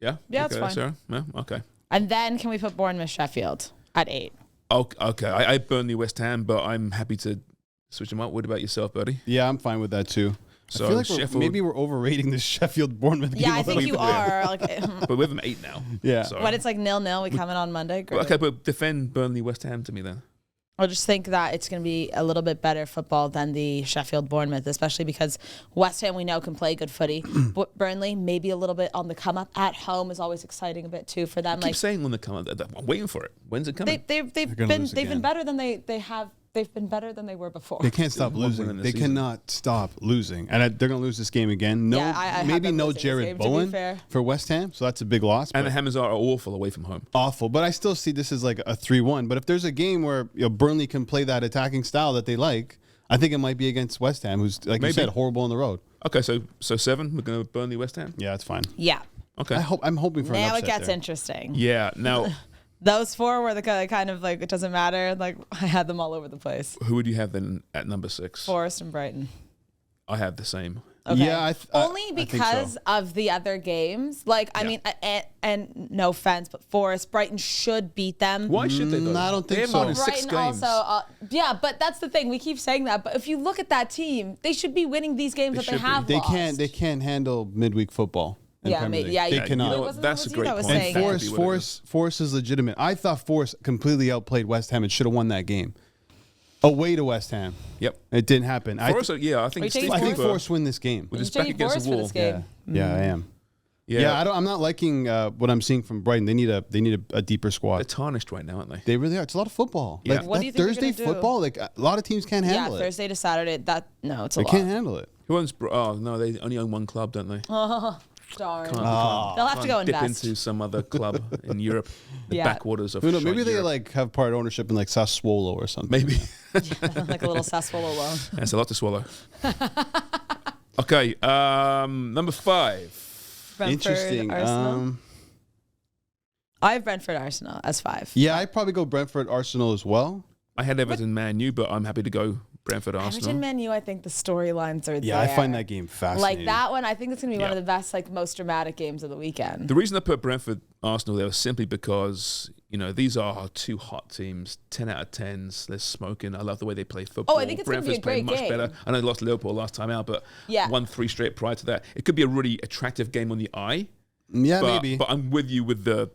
yeah, Yeah, it's okay, fine. Sarah? Yeah, okay. And then can we put Bournemouth Sheffield at 8? Okay. I Burnley West Ham, but I'm happy to switch them up. What about yourself, buddy? Yeah, I'm fine with that too. So I feel like Sheffield, maybe we're overrating this Sheffield Bournemouth game. Yeah, I a think little you bit. are. Like, but we have them 8 now. Yeah. So. when it's like 0-0, we come in on Monday. Great. Okay, but defend Burnley West Ham to me then. I just think that it's going to be a little bit better football than the Sheffield Bournemouth, especially because West Ham we know can play good footy. But Burnley maybe a little bit on the come up at home is always exciting a bit too for them. Keep saying when they come out. I'm waiting for it. When's it coming? they've gonna been lose they've again. been better than they've been better than they were before. They can't stop One win losing. in the They season. cannot stop losing, and they're going to lose this game again. No, Yeah, I have maybe them no losing this Jared game, to be Bowen fair. for West Ham, so that's a big loss. and but the Hammers are awful away from home. awful, but I still see this as like a 3-1. But if there's a game where Burnley can play that attacking style that they like, I think it might be against West Ham, who's like you Maybe. said, horrible on the road. Okay, so 7. We're going to Burnley West Ham. Yeah, it's fine. Yeah. Okay. I'm hoping for an Now upset it gets there. interesting. Yeah. Now, Those 4 were the kind of like it doesn't matter. Like I had them all over the place. who would you have then at number 6? Forest and Brighton. I have the same. Okay. Yeah, Only I think because so. of the other games. Like, I Yeah. mean, and no offense, but Forest, Brighton should beat them. Why should they? Though? I don't think they haven't so. won in 6 Brighton games. also, yeah, but that's the thing. We keep saying that, but if you look at that team, they should be winning these games They that they should be. have They lost. can't handle midweek football. in Yeah, Premier maybe, League. yeah, they yeah. cannot. You know what? Wasn't That's that a what great you was point. saying? That could Forest, be what it is. Forest is legitimate. I thought Forest completely outplayed West Ham and should have won that game. Away to West Ham. Yep. It didn't happen. Forest, Are I you think taking Steve I think Cooper, Forest win this game. with You his back taking against Forest the for wall. this game? Yeah, I am. Yeah. Yeah, I'm not liking what I'm seeing from Brighton. They need a deeper They're squad. tarnished right now, aren't they? They really are. It's a lot of football. Yeah. Like What do that you think they're Thursday gonna do? football, like a lot of teams can't Yeah, handle it. Thursday to Saturday. It's a They lot. can't handle it. Who owns? Oh no, they only own one club, don't they? Darn. Can't- They'll have to go dip invest. into some other club in Europe, the Yeah. backwaters of. Who knows? Maybe shite they Europe. like have part ownership in like Sassuolo or something. Maybe Like a little Sassuolo loan. that's a lot to swallow. Okay, number 5. Brentford, Interesting. Arsenal. I have Brentford Arsenal as 5. Yeah, I'd probably go Brentford Arsenal as well. I had Everton Man U, but I'm happy to go Brentford Arsenal. Everton Man U, I think the storylines are Yeah, there. I find that game fascinating. Like that one, I think it's going to be one Yeah. of the best, like most dramatic games of the weekend. The reason I put Brentford Arsenal there was simply because, these are 2 hot teams, 10 out of 10s. They're smoking. I love the way they play football. I think it's gonna be a Brentford's playing great much game. better. I know they lost Liverpool last time out, but Yeah. won 3 straight prior to that. It could be a really attractive game on the eye. Yeah, But, maybe. but I'm with you with the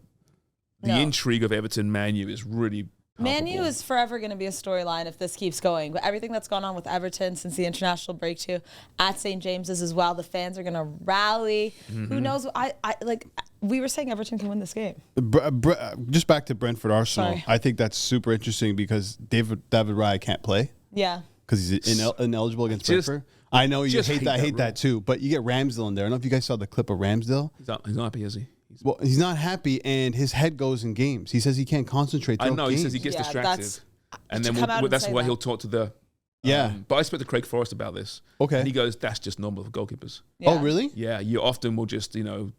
No. intrigue of Everton Man U is really Man U palpable. is forever going to be a storyline if this keeps going. But everything that's gone on with Everton since the international break too, at St. James's as well, the fans are going to rally. Mm-hmm. Who knows? I like. We were saying Everton can win this game. Just back to Brentford Arsenal. Sorry. I think that's super interesting because David Raya can't play Yeah. because he's ineligible against Just- Brentford. I know you just hate hate that. that Hate that rule. too. But you get Ramsdale in there. I don't know if you guys saw the clip of Ramsdale. He's not happy, is he? Well, he's not happy, and his head goes in games. He says he can't concentrate. I throughout know. He says he games. gets Yeah, distracted. that's- And to then come out and that's say why that. he'll talk to the. Yeah. But I spoke to Craig Forrest about this. Okay. And he goes, that's just normal for goalkeepers. Oh, Yeah. really? Yeah, you often will just,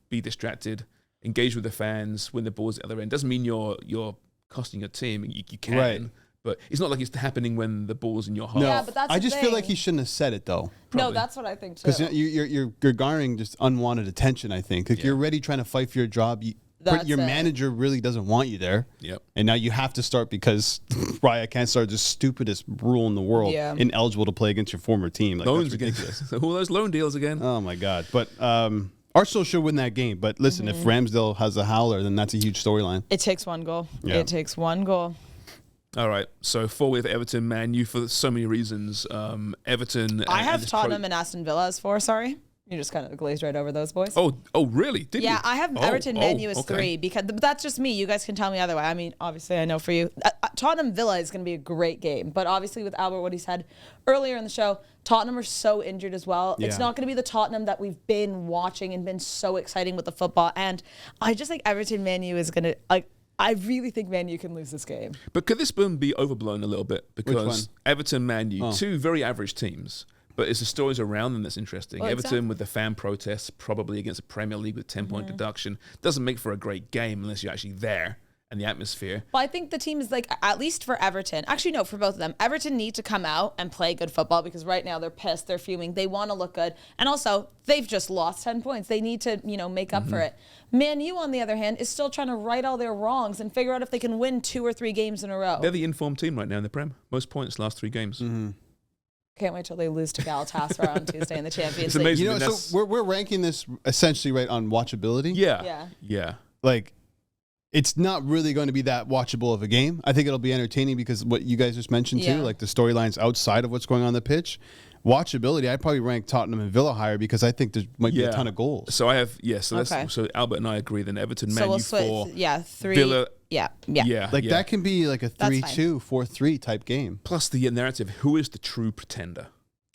be distracted, engage with the fans, win the balls at the other end. Doesn't mean you're costing your team. You can, Right. but it's not like it's happening when the ball's in your half. No, Yeah, but that's I the just feel like thing. he shouldn't have said it though. No, Probably. that's what I think too. Because you're garnering just unwanted attention. I think like Yeah. you're already trying to fight for your job. That's Your it. manager really doesn't want you there. Yep. And now you have to start because Raya can't start the stupidest rule in the world. Yeah. Ineligible to play against your former team. Like, Loans that's again. ridiculous. So all those loan deals again. Oh my god! But Arsenal should win that game. But listen, Mm-hmm. if Ramsdale has a howler, then that's a huge storyline. It takes one goal. Yeah. It takes one goal. All right. So 4 with Everton, Man U for so many reasons. Everton. I and have this Tottenham and Aston Villa as 4. Sorry, you just kind of glazed right over those boys. Oh, really? Did you? Yeah, I have Everton, Man U as 3 because but that's just me. You guys can tell me other way. I mean, obviously, I know for you, Tottenham Villa is going to be a great game. But obviously, with Albert, what he said earlier in the show, Tottenham are so injured as well. It's not going to be the Tottenham that we've been watching and been so exciting with the football. And I just think Everton, Man U is going to like. I really think Man U can lose this game. But could this boom be overblown a little bit? Because Everton, Man U, 2 very average teams. But it's the stories around them that's interesting. Well, Everton exactly. with the fan protests, probably against the Premier League with 10-point deduction. Doesn't make for a great game unless you're actually there and the atmosphere. Well, I think the team is like, at least for Everton, actually, no, for both of them, Everton need to come out and play good football because right now they're pissed, they're fuming, they want to look good. And also, they've just lost 10 points. They need to, make up for it. Man U, on the other hand, is still trying to right all their wrongs and figure out if they can win 2 or 3 games in a row. They're the informed team right now in the Prem. Most points last 3 games. Can't wait till they lose to Galatasaray on Tuesday in the Champions It's League. amazing. You know, That's- so we're ranking this essentially right on watchability. Yeah. Like, it's not really going to be that watchable of a game. I think it'll be entertaining because what you guys just mentioned too, Yeah. like the storylines outside of what's going on the pitch. Watchability, I'd probably rank Tottenham and Villa higher because I think there might be a ton of goals. So I have, so Okay. so Albert and I agree then Everton, So Man we'll U switch, 4. 3. Villa. Yeah. Like that can be like a That's 3-2, 4-3 type game. Plus the narrative, who is the true pretender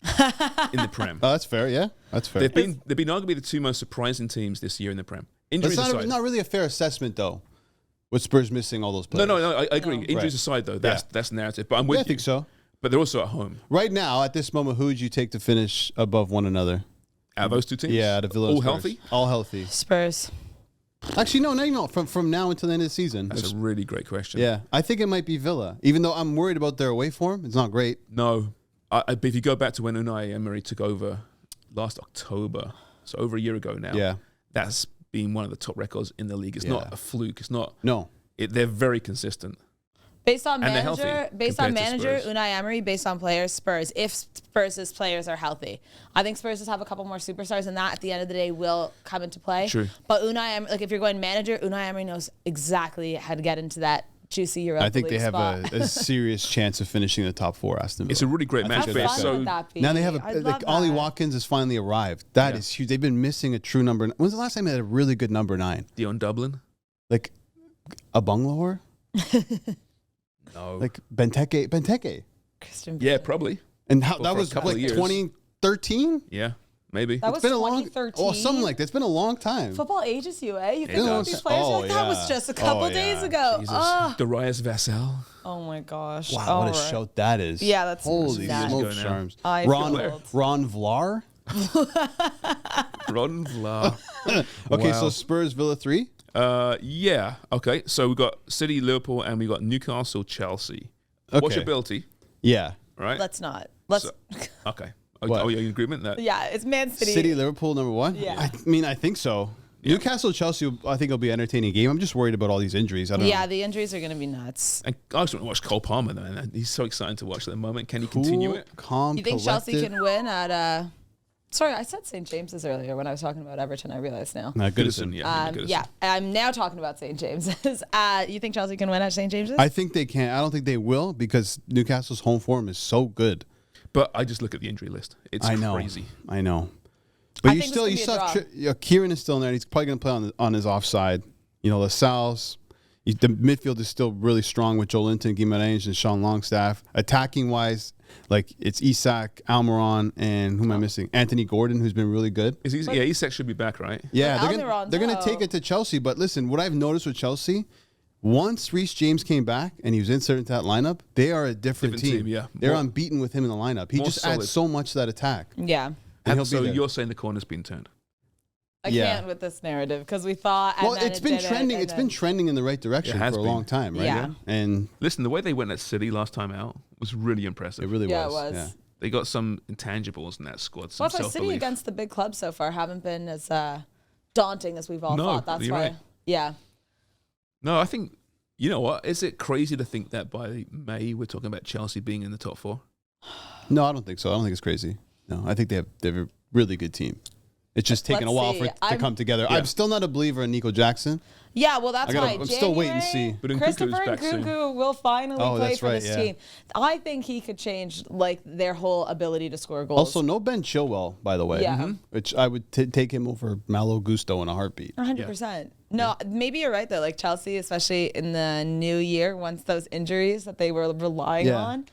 in the Prem? Oh, that's fair. Yeah, that's fair. They've been arguably the 2 most surprising teams this year in the Prem. Injuries It's aside. not really a fair assessment though. With Spurs missing all those players. No, I agree. No. Injuries Right. aside, though, that's narrative. But I'm with Yeah, I you. think so. But they're also at home. Right now, at this moment, who would you take to finish above one another? Out of those 2 teams? Yeah, out of Villa and All Spurs. healthy? All healthy. Spurs. Actually, no. From now until the end of the season. That's a really great question. Yeah, I think it might be Villa. Even though I'm worried about their away form, it's not great. No. But if you go back to when Unai Emery took over last October, so over a year ago now, Yeah. that's been one of the top records in the league. It's not a fluke. It's not. No. They're very consistent. Based on And they're manager, healthy based on compared to manager, Spurs. Unai Emery, based on players, Spurs. If Spurs' players are healthy, I think Spurs just have a couple more superstars, and that at the end of the day will come into play. True. But Unai Emery, like if you're going manager, Unai Emery knows exactly how to get into that juicy Europa I think they League have spot. a serious chance of finishing the top 4, Aston Villa. It's a really great match. How think But that's it's fun fair. would so that be? Now they have I'd love Ollie that. Watkins has finally arrived. That is huge. They've been missing a true number. When's the last time they had a really good number 9? Dion Dublin? Like a Bungalore? No. Like Benteke. Christian yeah, Bale. probably. And how For that a was couple like of years. 2013? Yeah, maybe. That was It's been a long 2013. Oh, something like that. It's been a long time. Football ages you, eh? You think does. about these players, you're like, that was yeah. just a couple Oh, days yeah. ago. Jesus. Oh. Darius Vassell. Oh my gosh. Wow, All what a right. shout that is. Yeah, that's Holy nuts. smoke Years ago now. charms. I Ron feel old. Vlar? Ron Vla. Okay, Wow. so Spurs Villa 3? Yeah. Okay. So we got City, Liverpool, and we got Newcastle, Chelsea. Okay. What's your ability? Yeah. Right. Let's not. Let's. So- okay. What? Oh, you're in agreement that. Yeah, it's Man City. City Liverpool number 1? Yeah. I mean, I think so. Newcastle Chelsea, I think it'll be an entertaining game. I'm just worried about all these injuries. I don't Yeah, know. the injuries are going to be nuts. And I just want to watch Cole Palmer, man. He's so exciting to watch at the moment. Can he continue it? Calm, You think collected. Chelsea can win at? Sorry, I said St. James's earlier when I was talking about Everton. I realize now. Goodison, yeah. Goodison. Yeah, I'm now talking about St. James's. You think Chelsea can win at St. James's? I think they can. I don't think they will because Newcastle's home form is so good. But I just look at the injury list. It's I know. crazy. I know. But I you think still, this you could be a still have Kieran is still in there. He's probably going to play on his offside. You know, LaSalle's. The midfield is still really strong with Joe Linton, Guimarães, and Sean Longstaff. Attacking wise, like it's Isak, Almiron, and who am I missing? Anthony Gordon, who's been really good. Isak should be back, right? Yeah, But they're gonna Almiron, take though. it to Chelsea. But listen, what I've noticed with Chelsea, once Reece James came back and he was inserted into that lineup, they are a different team. Yeah. They're More- unbeaten with him in the lineup. He more just solid. adds so much to that attack. yeah. And he'll So be there. you're saying the corner's been turned? I Yeah. can't with this narrative because we thought. And Well, then it's it been didn't, trending. and It's been then- trending in the right direction It has for a been. long time, right? Yeah. And Listen, the way they went at City last time out was really impressive. it really Yeah, was. it was. They got some intangibles in that squad. Some Well, for City self-belief. against the big clubs so far haven't been as daunting as we've all No, thought. That's you're why. right. Yeah. No, I think, you know what? Is it crazy to think that by May we're talking about Chelsea being in the top 4? No, I don't think so. I don't think it's crazy. No, I think they have a really good team. It's just taking a Let's while see. for it to come together. Yeah. I'm still not a believer in Nico Jackson. Yeah, well, that's why. I'm still waiting to see. But Nkunku's Christopher back soon. Nkunku will finally play that's for right, this yeah. team. I think he could change like their whole ability to score goals. Also, no Ben Chilwell, by the way. Yeah. Which I would take him over Malo Gusto in a heartbit. 100%. No, maybe you're right though. Like Chelsea, especially in the new year, once those injuries that they were relying Yeah. on,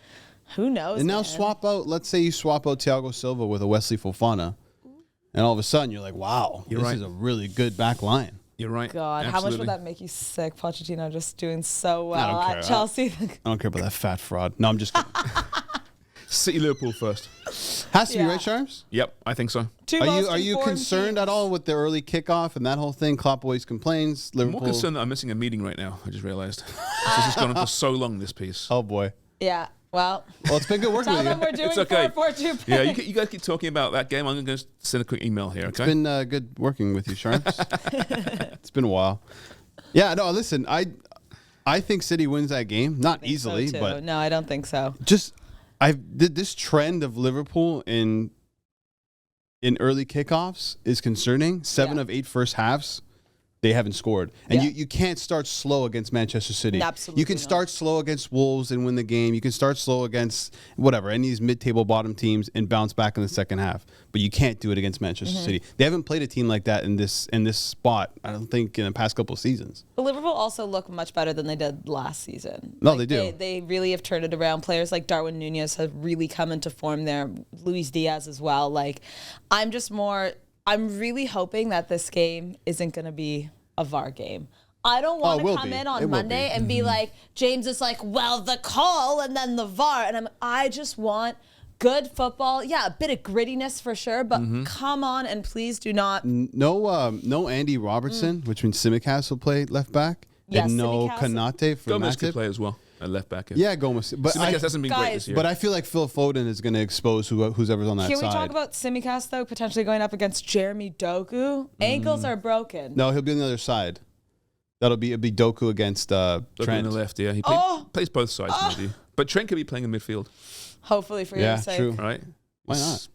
who knows? And now man? swap out, let's say you swap out Thiago Silva with a Wesley Fofana, and all of a sudden you're like, wow, You're this right. is a really good back line. You're right. God, how much Absolutely. would that make you sick? Pochettino just doing so I don't well care. at Chelsea. I don't care about that fat fraud. No, I'm just kidding. City Liverpool first. Has to be Yeah. right, Sharms? Yep, I think so. Two Are most you informed concerned at teams. all with the early kickoff and that whole thing? Klopp always complains. I'm Liverpool. more concerned that I'm missing a meeting right now. I just realized. This has gone on for so long, this piece. Oh boy. Yeah. Well, Well, it's been good working tell with them you. we're doing It's okay. 4-4-2 pick. Yeah, you guys keep talking about that game. I'm going to send a quick email here, okay? It's been good working with you, Sharms. It's been a while. Yeah, no, listen, I think City wins that game. Not think so, easily, too. but No, I don't think so. just this trend of Liverpool in early kickoffs is concerning. 7 Yeah. of 8 first halves, they haven't scored. And Yeah. you can't start slow against Manchester City. Absolutely You can not. start slow against Wolves and win the game. You can start slow against whatever, any of these mid-table bottom teams and bounce back in the second half. But you can't do it against Manchester Mm-hmm. City. They haven't played a team like that in this spot, I don't think, in the past couple of seasons. But Liverpool also look much better than they did last season. No, they do. They really have turned it around. Players like Darwin Nunez have really come into form there. Luis Diaz as well. Like, I'm really hoping that this game isn't going to be a VAR game. I don't want it will to come be. in It on will Monday be. and be like, James is like, well, the call and then the VAR. And I just want good football. Yeah, a bit of grittiness for sure, but come on and please do not. No Andy Robertson, which means Simicast will play left back. Yes, and no Tsimikas. Kanate for Gomez could Matip. play as well at left back. Yeah, Gomez. But Simicast hasn't been great Guys, this year. But I feel like Phil Foden is going to expose who's ever on that Can side. we talk about Simicast though, potentially going up against Jeremy Doku? Ankles are broken. No, he'll be on the other side. It'll be Doku against Look on Trent. the left, yeah. He plays both sides, maybe. But Trent could be playing in midfield, Hopefully for Yeah, your sake. true. right? Why It's-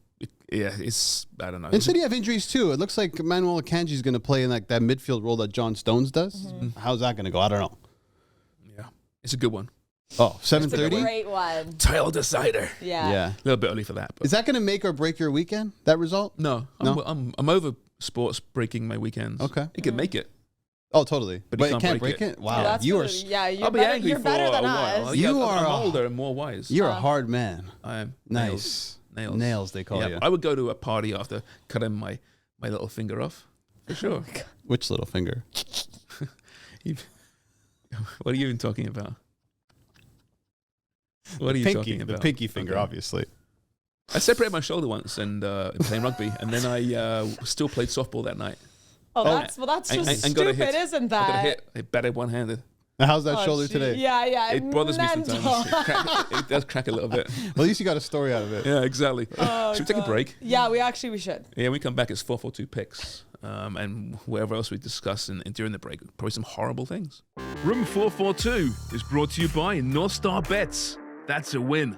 Yeah, it's, I don't know. And City have injuries too. It looks like Manuel Akanji is going to play in like that midfield role that John Stones does. Mm-hmm. How's that going to go? I don't know. Yeah, it's a good one. Oh, It's a 7:30? great one. Title decider. Yeah. Yeah. A little bit early for that. But Is that going to make or break your weekend, that result? no, No? I'm over sports breaking my weekends. Okay. It could make it. Oh, totally. But But he it can't can't break break it. it? Wow. That's you are what- yeah, you're I'll be better, angry you're for better than a while. us. Yeah, You I'm are- older and more wise. you're a hard man. I am. Nice. Nails. Nails, they call Yeah, you. I would go to a party after cutting my little finger off. For sure. Which little finger? What are you even talking about? What are you Pinky, talking about? the pinky finger, Okay. obviously. I separated my shoulder once and playing rugby, and then I still played softball that night. Oh, that's And- just and got a stupid, hit. isn't I got a that? hit. I batted one-handed. Now, how's that Oh, shoulder gee. today? Yeah. It bothers me mental. sometimes. It does crack a little bit. Well, at least you got a story out of it. Yeah, exactly. Oh, Should we take a God. break? Yeah, we should. Yeah, we come back. It's 442 picks. And whatever else we discuss during the break, probably some horrible things. Room 442 is brought to you by North Star Bets. That's a win.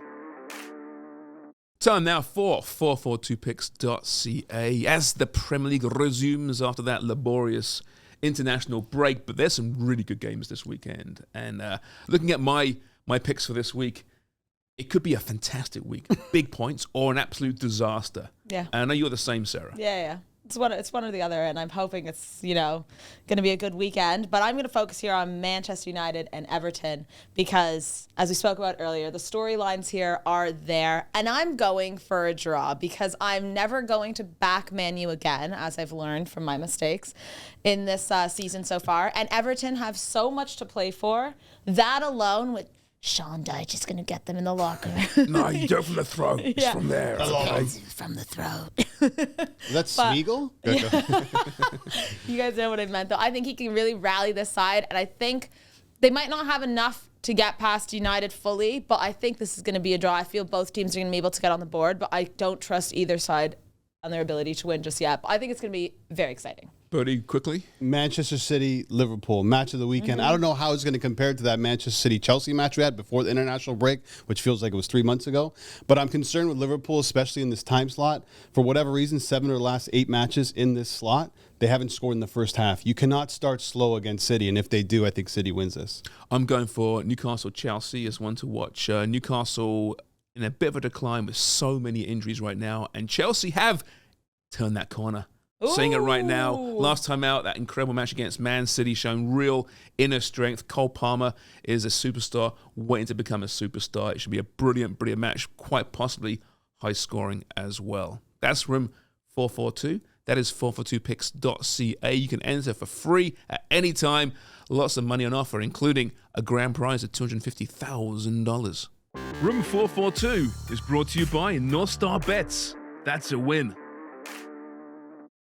Time now for 442picks.ca as the Premier League resumes after that laborious international break. But there's some really good games this weekend. And looking at my picks for this week, it could be a fantastic week. Big points or an absolute disaster. Yeah. And I know you're the same, Sarah. Yeah. It's one or the other, and I'm hoping it's, going to be a good weekend. But I'm going to focus here on Manchester United and Everton because, as we spoke about earlier, the storylines here are there. And I'm going for a draw because I'm never going to back Man U again, as I've learned from my mistakes in this season so far. And Everton have so much to play for. That alone with Sean Dyche is going to get them in the locker. No, you go from the throat. It's Yeah. from there. From the throat. That's Smeagol? You guys know what I meant, though. I think he can really rally this side, and I think they might not have enough to get past United fully, but I think this is going to be a draw. I feel both teams are going to be able to get on the board, but I don't trust either side on their ability to win just yet. But I think it's going to be very exciting. Birdie, quickly. Manchester City, Liverpool, match of the weekend. I don't know how it's going to compare to that Manchester City-Chelsea match we had before the international break, which feels like it was 3 months ago. But I'm concerned with Liverpool, especially in this time slot. For whatever reason, 7 of the last 8 matches in this slot, they haven't scored in the first half. You cannot start slow against City, and if they do, I think City wins this. I'm going for Newcastle-Chelsea as one to watch. Newcastle in a bit of a decline with so many injuries right now, and Chelsea have turned that corner. Saying it right now. Last time out, that incredible match against Man City, showing real inner strength. Cole Palmer is a superstar, waiting to become a superstar. It should be a brilliant, brilliant match, quite possibly high scoring as well. That's room 442. That is 442picks.ca. You can enter for free at any time. Lots of money on offer, including a grand prize of $250,000. Room 442 is brought to you by North Star Bets. That's a win.